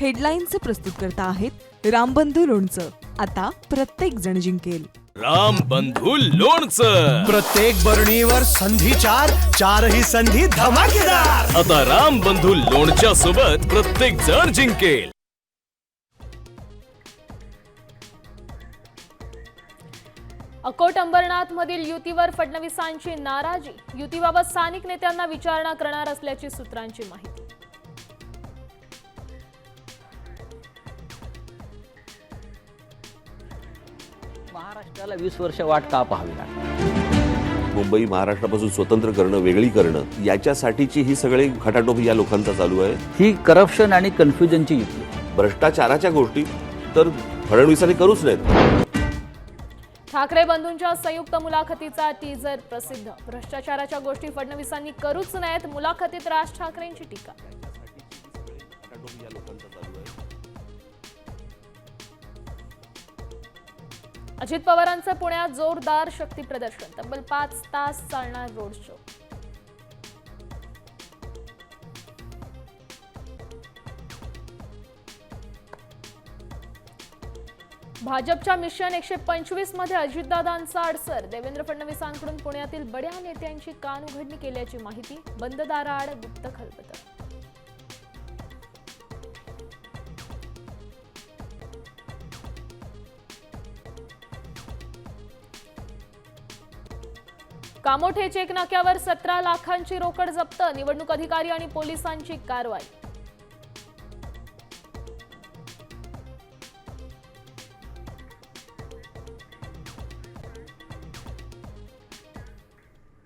हेडलाईन्सचे प्रस्तुतकर्ता आहेत रामबंधू लोणचं. आता प्रत्येक जण जिंकेल. रामबंधू लोणचं. प्रत्येक बरणीवर संधी चार, चारही संधी धमाकेदार. आता रामबंधू लोणच्या सोबत प्रत्येक जण जिंकेल. अकोट अंबरनाथ मधील युतीवर फडणवीसांची नाराजी. युतीबाबत स्थानिक नेत्यांना विचारणा करणार असल्याची सूत्रांची माहिती. महाराष्ट्राला 20 वर्ष वाट का पाहावी लागली? मुंबई महाराष्ट्रापासून स्वतंत्र करणं, वेगळी करणं, याच्यासाठीची ही सगळी खटाटोप या लोकांचा चालू आहे. ही करप्शन आणि कन्फ्युजनची युती आहे. भ्रष्टाचाराच्या गोष्टी तर फडणवीसांनी करूच नाहीत. ठाकरे बंधूंच्या संयुक्त मुलाखतीचा टीजर प्रसिद्ध. भ्रष्टाचाराच्या गोष्टी फडणवीसांनी करूच नाहीत. मुलाखतीत राज ठाकरेंची टीका. अजित पवारांचं पुण्यात जोरदार शक्ती प्रदर्शन. तब्बल 5 तास चालणार रोड शो. भाजपच्या मिशन 125 मध्ये अजितदादांचा अडसर. देवेंद्र फडणवीसांकडून पुण्यातील बड्या नेत्यांची कानउघडणी केल्याची माहिती. बंद दाराआड गुप्त खलबतं. कामोठे चेक नाक्यावर 17 लाखांची रोकड जप्त. निवडणूक अधिकारी आणि पोलिसांची कारवाई.